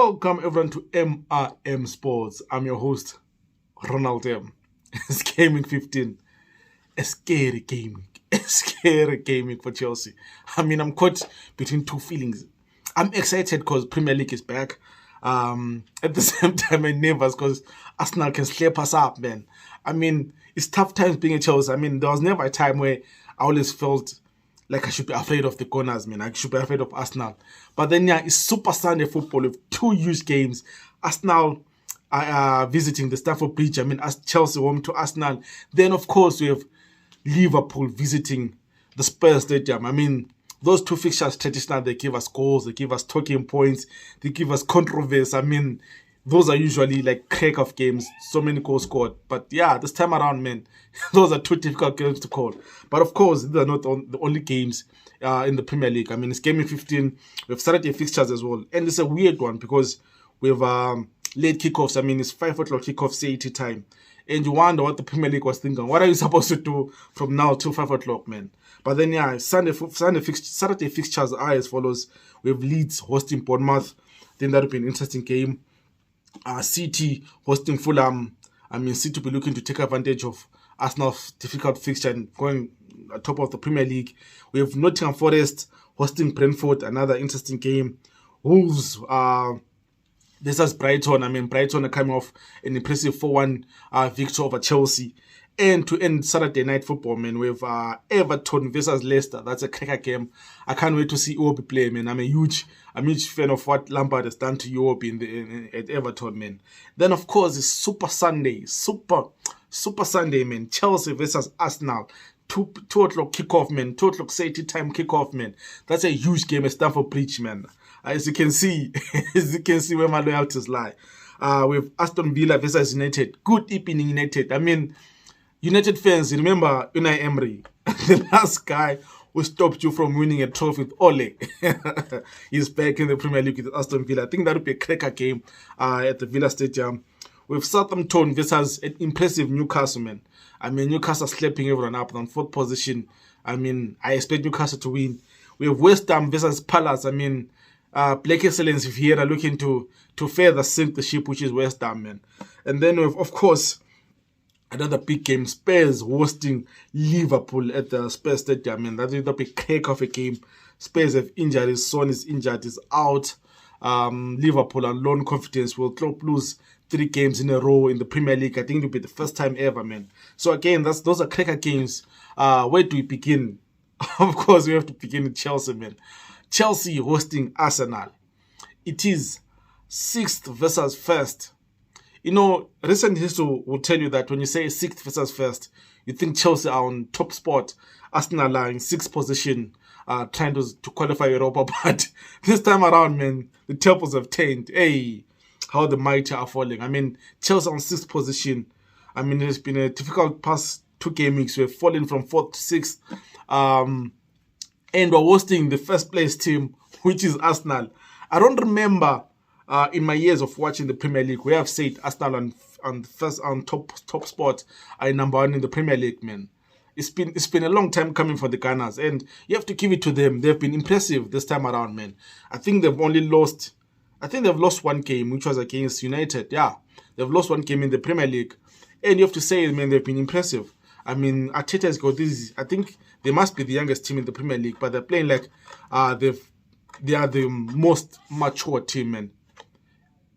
Welcome everyone to MRM Sports. I'm your host, Ronald M. It's GameWeek 15. A scary game week. A scary game week for Chelsea. I'm caught between two feelings. I'm excited because Premier League is back. At the same time, I'm nervous because Arsenal can slap us up, man. It's tough times being a Chelsea. There was never a time where I always felt like I should be afraid of the Gunners, man. I should be afraid of Arsenal. But then, it's Super Sunday football with two huge games. Arsenal are visiting the Stamford Bridge. As Chelsea home to Arsenal. Then, of course, we have Liverpool visiting the Spurs Stadium. Those two fixtures, traditional, they give us goals, they give us talking points, they give us controversy. Those are usually like crack of games, so many goals scored. But yeah, this time around, man, those are two difficult games to call. But of course, these are not the only games in the Premier League. It's GameWeek 15. We've Saturday fixtures as well. And it's a weird one because we have late kickoffs. It's 5 o'clock kickoff CET time. And you wonder what the Premier League was thinking. What are you supposed to do from now till 5 o'clock, man? But then, Saturday fixtures are as follows. We have Leeds hosting Bournemouth. Then that would be an interesting game. City hosting Fulham. City will be looking to take advantage of Arsenal's difficult fixture and going top of the Premier League. We have Nottingham Forest hosting Brentford, another interesting game. Wolves versus Brighton. Brighton are coming off an impressive 4-1 victory over Chelsea. And to end Saturday night football, man, we have Everton versus Leicester. That's a cracker game. I can't wait to see Iwobi play, man. I'm a huge fan of what Lampard has done to Iwobi at Everton, man. Then, of course, it's Super Sunday. Super Sunday, man. Chelsea versus Arsenal. 2 o'clock kickoff, man. 2 o'clock City time kickoff, man. That's a huge game at Stamford Bridge, man. As you can see where my loyalties lie. We have Aston Villa versus United. Good evening, United. United fans, remember Unai Emery, the last guy who stopped you from winning a trophy with Ole. He's back in the Premier League with Aston Villa. I think that would be a cracker game at the Villa Stadium. With Southampton versus an impressive Newcastle, man. Newcastle slapping everyone up on 4th position. I expect Newcastle to win. We have West Ham versus Palace. Black Excellence here are looking to further sink the ship, which is West Ham, man. And then we have, of course, another big game, Spurs hosting Liverpool at the Spurs Stadium. That will be a crack of a game. Spurs have injuries. Son is injured, is out. Liverpool on loan confidence will lose 3 games in a row in the Premier League. I think it will be the first time ever, man. So again, those are cracker games. Where do we begin? Of course, we have to begin with Chelsea, man. Chelsea hosting Arsenal. It is 6th versus 1st. Recent history will tell you that when you say 6th versus 1st, you think Chelsea are on top spot. Arsenal are in 6th position, trying to qualify Europa. But this time around, man, the tables have turned. Hey, how the mighty are falling. Chelsea on 6th position. It's been a difficult past 2 game weeks. We've fallen from 4th to 6th. And we're hosting the first place team, which is Arsenal. I don't remember in my years of watching the Premier League, we have said Arsenal on top spot are number 1 in the Premier League, man. It's been a long time coming for the Gunners, and you have to give it to them. They've been impressive this time around, man. I think they've lost 1 game, which was against United. Yeah, they've lost 1 game in the Premier League, and you have to say, man, they've been impressive. Arteta has got this. I think they must be the youngest team in the Premier League, but they're playing like they are the most mature team, man.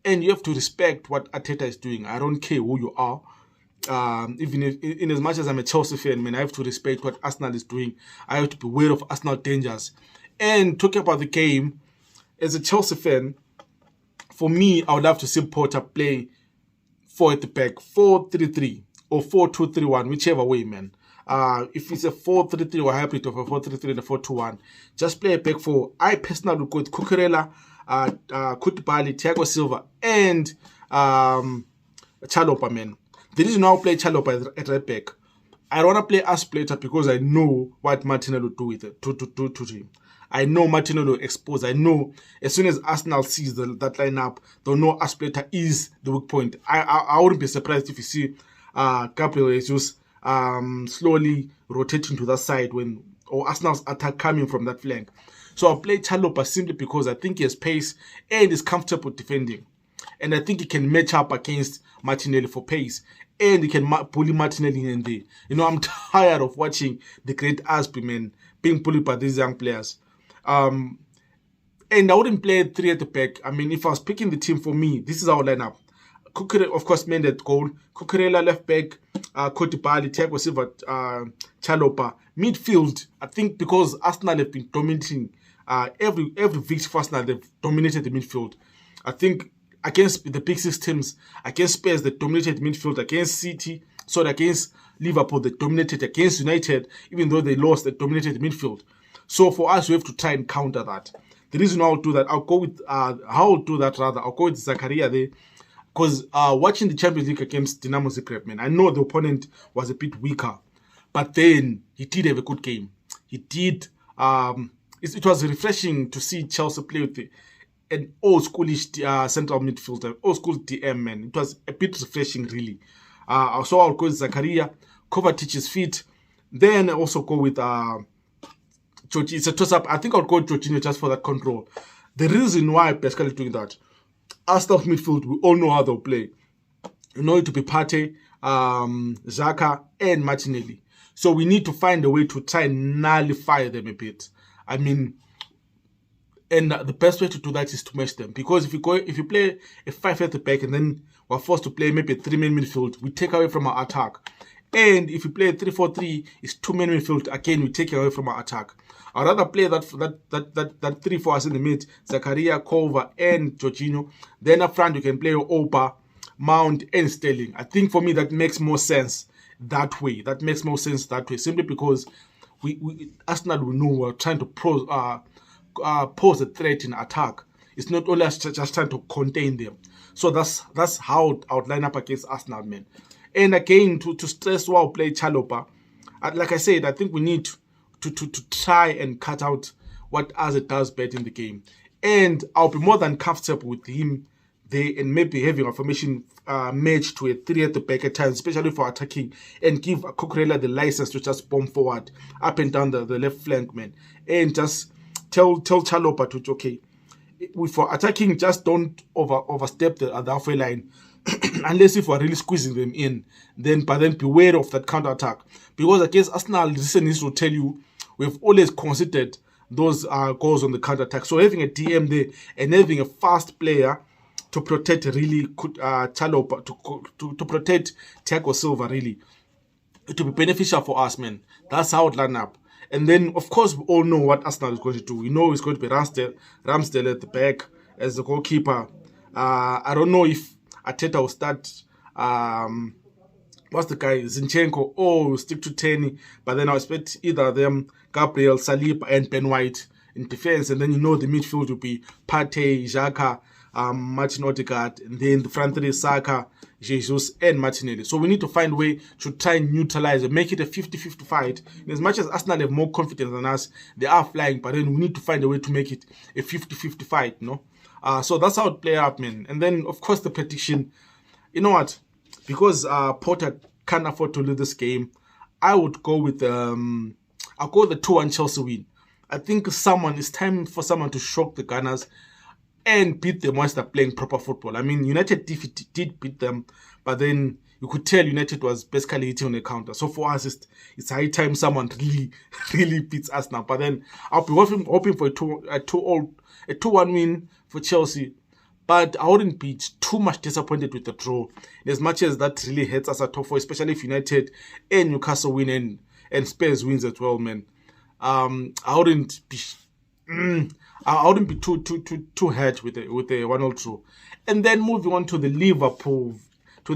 And you have to respect what Arteta is doing. I don't care who you are. Even in as much as I'm a Chelsea fan, man, I have to respect what Arsenal is doing. I have to be aware of Arsenal dangers. And talking about the game, as a Chelsea fan, for me, I would love to see Potter play 4 at the back, 4-3-3 or 4-2-3-1, whichever way, man. If it's a 4-3-3 or hybrid of a 4-3-3 and a 4-2-1, just play a back 4. I personally would go with Cucurella, Koulibaly, Thiago Silva, and Chalobah, man. The reason why I play Chalobah at right back, I don't want to play Aspilicueta because I know what Martinelli will do with it to him. I know Martinelli will expose. I know as soon as Arsenal sees that lineup, they'll know Aspilicueta is the weak point. I wouldn't be surprised if you see Gabriel Jesus slowly rotating to that side or Arsenal's attack coming from that flank. So I'll play Chalobah simply because I think he has pace and is comfortable defending. And I think he can match up against Martinelli for pace. And he can bully Martinelli in there. You know, I'm tired of watching the great Asby, man, being bullied by these young players. And I wouldn't play 3 at the back. I mean, if I was picking the team for me, this is our lineup. Cucurella, of course, made that goal. Cucurella left back, Kotibali, Thiago Silva, Chalobah. Midfield, I think because Arsenal have been dominating every victory for Arsenal, they've dominated the midfield. I think against the big 6 teams, against Spurs, they dominated the midfield. Against City, against Liverpool, they dominated. Against United, even though they lost, they dominated the midfield. So for us, we have to try and counter that. The reason why I'll do that, I'll go with Zakaria there. Because watching the Champions League against Dinamo Zagreb, man, I know the opponent was a bit weaker, but then he did have a good game. He did. It was refreshing to see Chelsea play with an old schoolish central midfielder, old school DM, man. It was a bit refreshing, really. So I'll go with Zakaria, Kovacic's feet, then also go with Jorginho. It's a toss-up. I think I'll go with Jorginho just for that control. The reason why I'm basically doing that, Arsenal midfield, we all know how they'll play. You know it to be Partey, Xhaka, and Martinelli. So we need to find a way to try and nullify them a bit. I mean, and the best way to do that is to match them. Because if you play a 5 at the back and then we're forced to play maybe a 3-man midfield, we take away from our attack. And if you play a 3-4-3, it's 2-man midfield. Again, we take away from our attack. I'd rather play that 3 for us in the mid, Zakaria, Kova, and Jorginho. Then up front, you can play Oba, Mount, and Sterling. I think for me, that makes more sense that way. Simply because Arsenal, we know we're trying to pose a threat in attack. It's not only us just trying to contain them. So that's how I would line up against Arsenal, man. And again, to stress while play Chalobah, like I said, I think we need to try and cut out what Azet does better in the game. And I'll be more than comfortable with him there and maybe having a formation match to a 3 at the back at times, especially for attacking, and give Cucurella the license to just bomb forward, up and down the left flank, man. And just tell Chalobah to, okay, for attacking, just don't overstep the halfway line. Unless if we're really squeezing them in, but then beware of that counter attack. Because against Arsenal, recent history will tell you we've always considered those goals on the counter attack. So having a DM there and having a fast player to protect really Chalobah, to protect Thiago Silva, really, it will be beneficial for us, man. That's how it line up. And then, of course, we all know what Arsenal is going to do. We know it's going to be Ramsdale at the back as the goalkeeper. I don't know if Arteta will start, what's the guy, Zinchenko, or stick to Tenny, but then I'll expect either of them, Gabriel, Saliba, and Ben White in defense, and then the midfield will be Partey, Xhaka, Martin Odegaard, and then the front three, Saka, Jesus, and Martinelli. So we need to find a way to try and neutralize and make it a 50-50 fight. And as much as Arsenal have more confidence than us, they are flying, but then we need to find a way to make it a 50-50 fight, you know? So that's how it play out, man. And then, of course, the prediction. You know what? Because Potter can't afford to lose this game, I would go with I'll go with the 2-1 Chelsea win. I think it's time for someone to shock the Gunners and beat them once they're playing proper football. I mean, United did beat them, but then you could tell United was basically hitting on the counter. So for us, it's high time someone really beats us now. But then I'll be hoping for a 2-1 win for Chelsea. But I wouldn't be too much disappointed with the draw. As much as that really hurts us at top 4, especially if United and Newcastle win and Spurs wins as well, man. I wouldn't be too hurt with a 1-0 draw. And then moving on to the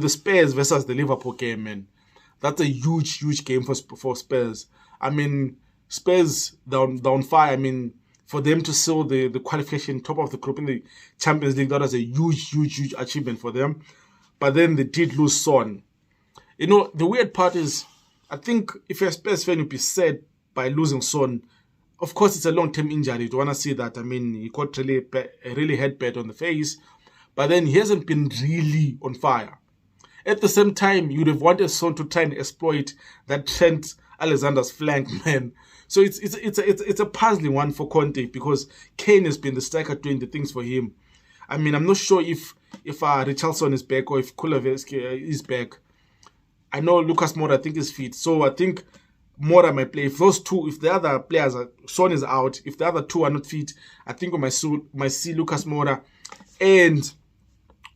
Spurs versus the Liverpool game, man. That's a huge game for Spurs. I mean, Spurs down fire. I mean, for them to seal the qualification top of the group in the Champions League, that was a huge achievement for them. But then they did lose Son. You know, the weird part is, I think if you're a Spurs fan, you'd be sad by losing Son. Of course, it's a long-term injury. You don't want to see that. I mean, he got really headbad on the face. But then he hasn't been really on fire. At the same time, you'd have wanted Son to try and exploit that Trent Alexander's flank, man. So it's a puzzling one for Conte because Kane has been the striker doing the things for him. I mean, I'm not sure if Richarlison is back or if Kulusevski is back. I know Lucas Moura, I think, is fit. So I think Moura might play. If the other players Son is out, if the other two are not fit, I think we might see Lucas Moura and,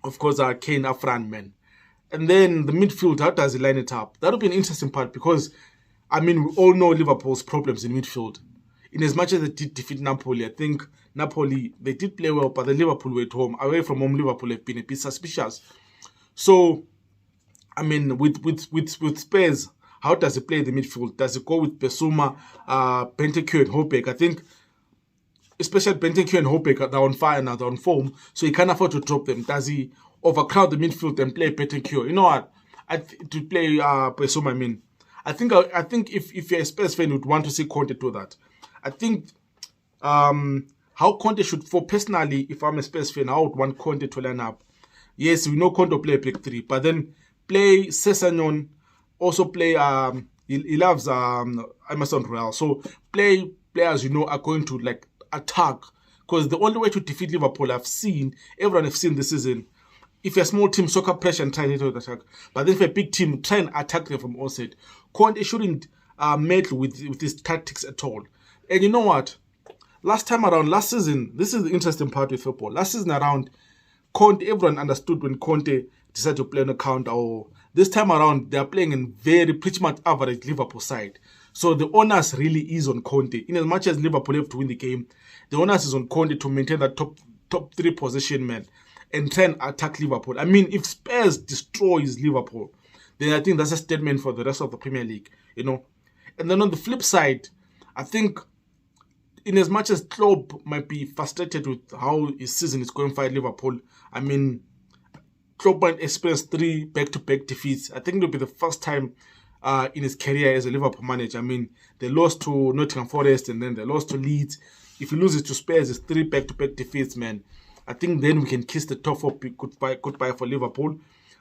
of course, Kane up front, man. And then the midfield, how does he line it up? That'll be an interesting part because, I mean, we all know Liverpool's problems in midfield. In as much as they did defeat Napoli, I think Napoli, they did play well, but the Liverpool were at home. Away from home, Liverpool have been a bit suspicious. So, I mean, with Spurs, how does he play the midfield? Does he go with Besuma, Bentancur and Hobeck? I think, especially Bentancur and Hobeck, they're on fire now, they're on form, so he can't afford to drop them. Does he overcrowd the midfield and play Bentancur? You know what? To play Besuma, I mean, I think if you're a Spurs fan, you'd want to see Conte do that. I think how Conte should, for personally, if I'm a Spurs fan, I would want Conte to line up. Yes, we know Conte play back three, but then play Sessegnon, also play, he loves Emerson Royal. So play players are going to like attack. Because the only way to defeat Liverpool, everyone have seen this season, if you're a small team, soccer pressure and try to attack. But then if you're a big team, try and attack them from all sides. Conte shouldn't meddle with his tactics at all. And you know what? Last season, this is the interesting part with football. Last season around, Conte, everyone understood when Conte decided to play on a counter. Or this time around, they are playing in pretty much average Liverpool side. So the onus really is on Conte. In as much as Liverpool have to win the game, the onus is on Conte to maintain that top three position, man, and try and attack Liverpool. I mean, if Spurs destroys Liverpool, then I think that's a statement for the rest of the Premier League, And then on the flip side, I think in as much as Klopp might be frustrated with how his season is going for Liverpool, I mean, Klopp might experience 3 back-to-back defeats. I think it'll be the first time in his career as a Liverpool manager. I mean, they lost to Nottingham Forest and then they lost to Leeds. If he loses to Spurs, it's 3 back-to-back defeats, man. I think then we can kiss the top 4 goodbye for Liverpool.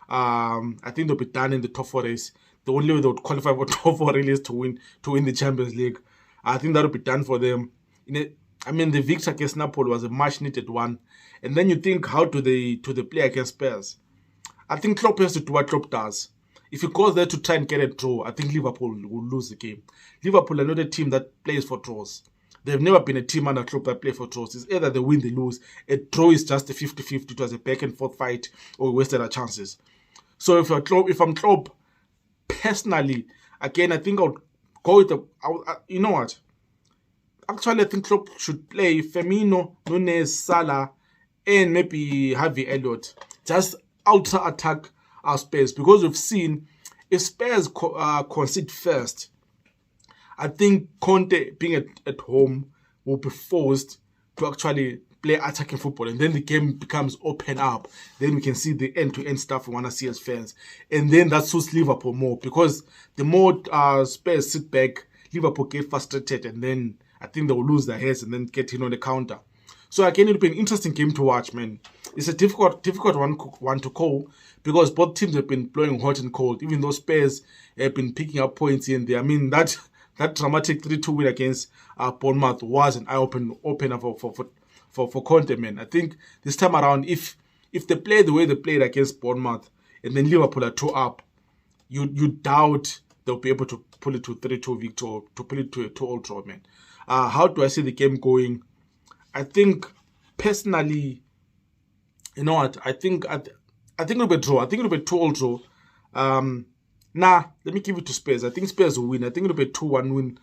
I think they'll be done in the top 4 race. The only way they would qualify for top 4 really is to win the Champions League. I think that'll be done for them. I mean, the victory against Napoli was a much-needed one. And then you think, how do they play against Spurs? I think Klopp has to do what Klopp does. If he goes there to try and get a draw, I think Liverpool will lose the game. Liverpool are not a team that plays for draws. They've never been a team under Klopp that play for draws. It's either they win, they lose. A draw is just a 50-50. It was a back-and-forth fight, or we wasted our chances. So if I'm Klopp, personally, again, I think I would go with you know what? Actually, I think Klopp should play Firmino, Nunes, Salah, and maybe Harvey Elliott. Just ultra-attack our Spurs. Because we've seen, if Spurs concede first, I think Conte, being at home, will be forced to actually play attacking football. And then the game becomes open up. Then we can see the end-to-end stuff we want to see as fans. And then that suits Liverpool more. Because the more Spurs sit back, Liverpool get frustrated. And then I think they will lose their heads and then get on the counter. So again, it'll be an interesting game to watch, man. It's a difficult one to call because both teams have been blowing hot and cold. Even though Spurs have been picking up points here and there. I mean, that dramatic 3-2 win against Bournemouth was an eye-opener for Conte, man. I think this time around, if they play the way they played against Bournemouth and then Liverpool are 2 up, you doubt they'll be able to pull it to 3-2 victory, to pull it to a 2-all draw, man. How do I see the game going? I think, personally, you know what? I think it'll be a draw. I think it'll be a 2-all draw. Let me give it to Spurs. I think Spurs will win. I think it'll be a 2-1 win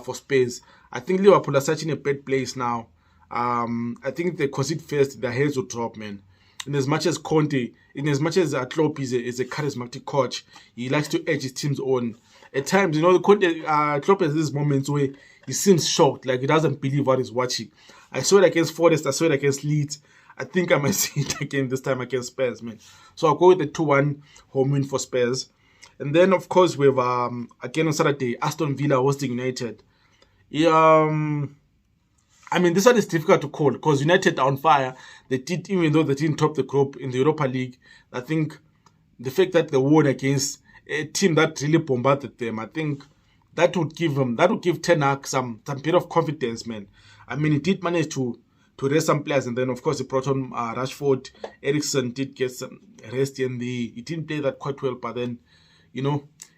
for Spurs. I think Liverpool are such in a bad place now. I think if they concede first, their heads will drop, man. In as much as Conte, in as much as Klopp is a charismatic coach, he likes to edge his teams on. At times, Klopp has these moments where he seems shocked, like he doesn't believe what he's watching. I saw it against Forest, I saw it against Leeds. I think I might see it again this time against Spurs, man. So I'll go with the 2-1 home win for Spurs. And then, of course, we have, again on Saturday, Aston Villa hosting United. I mean, this one is difficult to call because United are on fire. Even though they didn't top the group in the Europa League, I think the fact that they won against a team that really bombarded them, I think that would give Ten Hag some bit of confidence, man. I mean, he did manage to rest some players, and then of course he brought on Rashford. Eriksen did get some rest in he didn't play that quite well, but then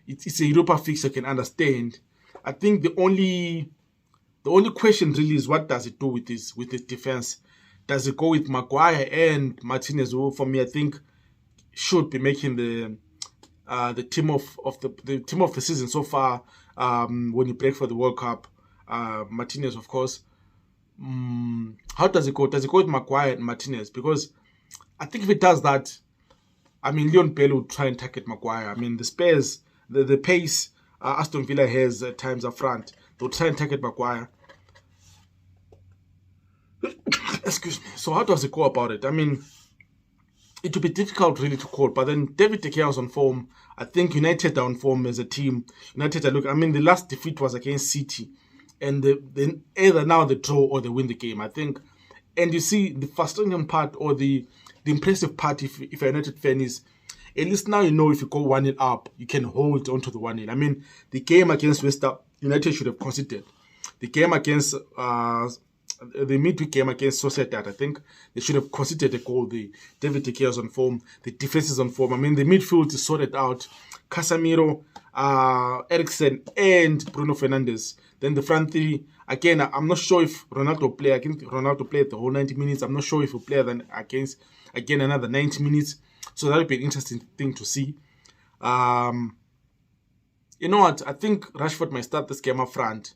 it's a Europa fixture, I can understand. I think the only question really is, what does it do with his defense? Does it go with Maguire and Martinez, who for me I think should be making the team of the season so far when you break for the World Cup? Martinez, of course. How does it go? Does it go with Maguire and Martinez? Because I think if it does that, I mean, Leon Bailey would try and target Maguire. I mean, the Spurs, the pace Aston Villa has at times up front, they'll try and target Maguire. Excuse me. So how does it go about it? I mean, it would be difficult really to call, but then David De Gea is on form. I think United are on form as a team. United are I mean, the last defeat was against City, and then either now they draw or they win the game, I think. And you see, the frustrating part or the impressive part, if you're a United fan, is at least now you know if you go 1-0 up, you can hold on to the 1-0. I mean, the game against West Ham, United should have conceded. The game against the midweek game against Sociedad, I think they should have conceded a goal. The David De Gea is on form. The defense is on form. I mean, the midfield is sorted out. Casemiro, Eriksen, and Bruno Fernandes. Then the front three, again, I'm not sure if Ronaldo played. I think Ronaldo played the whole 90 minutes. I'm not sure if he'll play then against, again, another 90 minutes. So that would be an interesting thing to see. You know what? I think Rashford might start this game up front.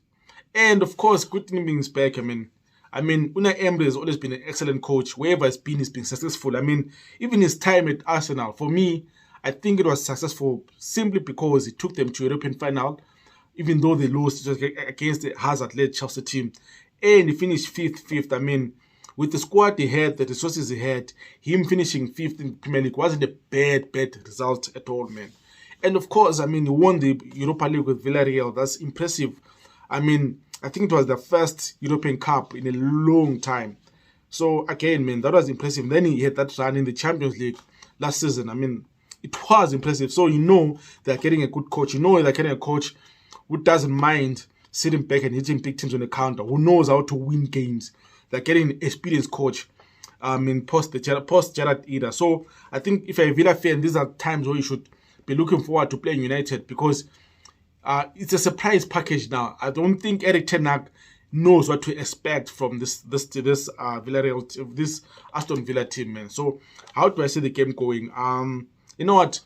And, of course, Coutinho is back. I mean, Unai Emery has always been an excellent coach. Wherever he's been successful. I mean, even his time at Arsenal, for me, I think it was successful simply because he took them to European final, even though they lost against the Hazard-led Chelsea team. And he finished fifth. I mean, with the squad he had, the resources he had, him finishing fifth in the Premier League wasn't a bad result at all, man. And of course, I mean, he won the Europa League with Villarreal. That's impressive. I mean, I think it was the first European Cup in a long time. So, again, man, that was impressive. Then he had that run in the Champions League last season. I mean, it was impressive. So, you know they're getting a good coach. You know they're getting a coach who doesn't mind sitting back and hitting big teams on the counter, who knows how to win games. They're getting an experienced coach in post Gerrard era. So, I think if you're a Villa fan, these are times where you should be looking forward to playing United, because it's a surprise package now. I don't think Erik ten Hag knows what to expect from this Villarreal, this Aston Villa team, man. So how do I see the game going? You know what?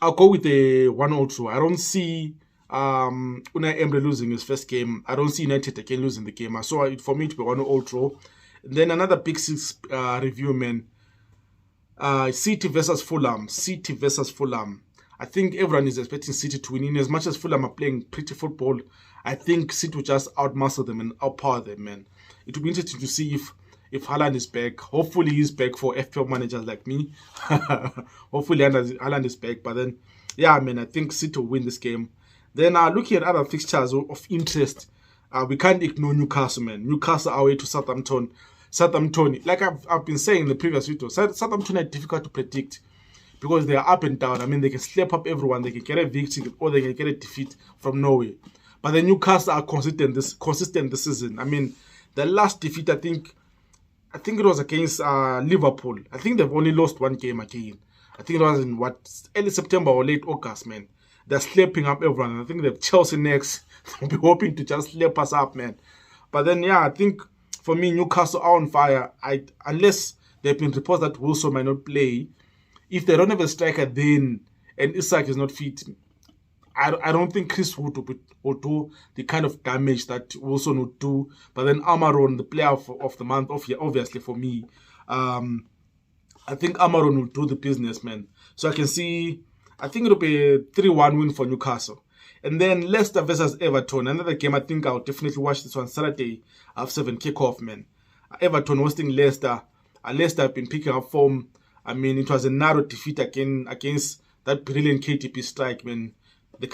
I'll go with a 1-0 draw. I don't see Unai Emery losing his first game. I don't see United again losing the game. I saw it for me to be 1-0 draw. And then another Big Six review, man. City versus Fulham. City versus Fulham. I think everyone is expecting City to win. In as much as Fulham are playing pretty football, I think City will just outmuscle them and outpower them, man. It will be interesting to see if Haaland is back. Hopefully he's back for FPL managers like me. Hopefully Haaland is back. But then, yeah, man, I think City will win this game. Then looking at other fixtures of interest, we can't ignore Newcastle, man. Newcastle away to Southampton. Southampton, like I've been saying in the previous video, Southampton are difficult to predict, because they are up and down. I mean, they can slap up everyone. They can get a victory or they can get a defeat from nowhere. But the Newcastle are consistent this season. I mean, the last defeat, I think it was against Liverpool. I think they've only lost one game again. I think it was in early September or late August, man. They're slapping up everyone. I think they've Chelsea next. They'll be hoping to just slap us up, man. But then, yeah, I think for me, Newcastle are on fire. Unless there have been reports that Wilson might not play. If they don't have a striker then, and Isak is not fit, I don't think Chris Wood will do the kind of damage that Wilson would do. But then Amaron, the player of the month, obviously for me, I think Amaron will do the business, man. So I think it'll be a 3-1 win for Newcastle. And then Leicester versus Everton, another game. I think I'll definitely watch this one Saturday at 7 kickoff, man. Everton hosting Leicester. Leicester have been picking up form. I mean, it was a narrow defeat against that brilliant KTP strike, man.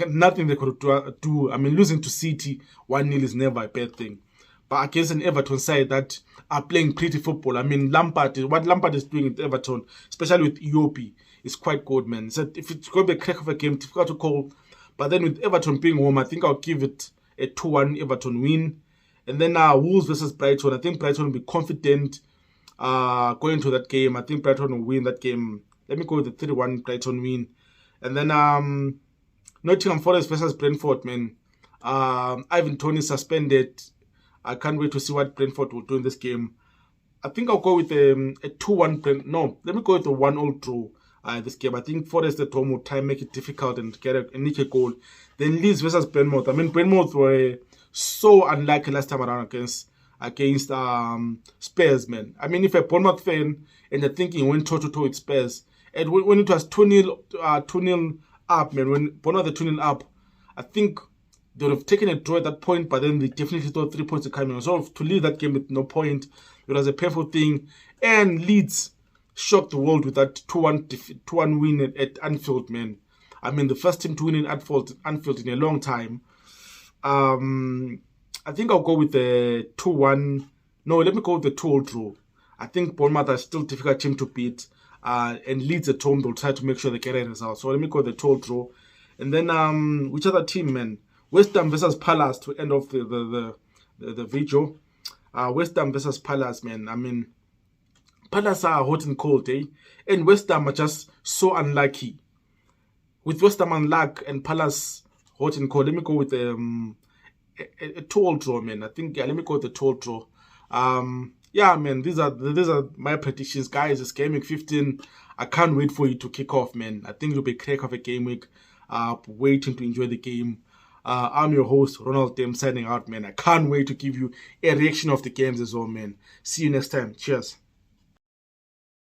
Nothing they could do. I mean, losing to City 1-0 is never a bad thing. But against an Everton side that are playing pretty football, I mean, what Lampard is doing at Everton, especially with EOP, is quite good, man. So if it's going to be a crack of a game, difficult to call. But then with Everton being home, I think I'll give it a 2-1 Everton win. And then Wolves versus Brighton. I think Brighton will be confident going into that game. I think Brighton will win that game. Let me go with the 3-1 Brighton win. And then Nottingham Forest versus Brentford, man. Ivan Toney suspended. I can't wait to see what Brentford will do in this game. I think I'll go with a 2-1. No, let me go with a 1-0 draw this game. I think Forest at home will try and make it difficult and nick a goal. Then Leeds versus Bournemouth. I mean, Bournemouth were so unlucky last time around against Spurs, man. I mean, if a Bournemouth fan and they're thinking went toe-to-toe with Spurs, and when it was 2-0 up, man, when Bournemouth were 2-0 up, I think they would have taken a draw at that point, but then they definitely thought 3 points are coming. So to leave that game with no point, it was a painful thing. And Leeds shocked the world with that 2-1 win at Anfield, man. I mean, the first team to win in Anfield in a long time. I think I'll go with the 2-1. No, let me go with the 2-0 draw. I think Bournemouth are still a difficult team to beat. And Leeds at home, they'll try to make sure they get a result. So let me go with the 2-0 draw. And then, which other team, man? West Ham versus Palace to end off the video. West Ham versus Palace, man. I mean, Palace are hot and cold, eh? And West Ham are just so unlucky. With West Ham unluck and Palace hot and cold, let me go with a 2-0 draw, man. I think, yeah, let me go with the 2-0 draw. Yeah, man, these are my predictions, guys. It's GameWeek 15. I can't wait for it to kick off, man. I think it'll be a crack of a game week. Waiting to enjoy the game. I'm your host, Ronald Dem, signing out, man. I can't wait to give you a reaction of the games as well, man. See you next time. Cheers.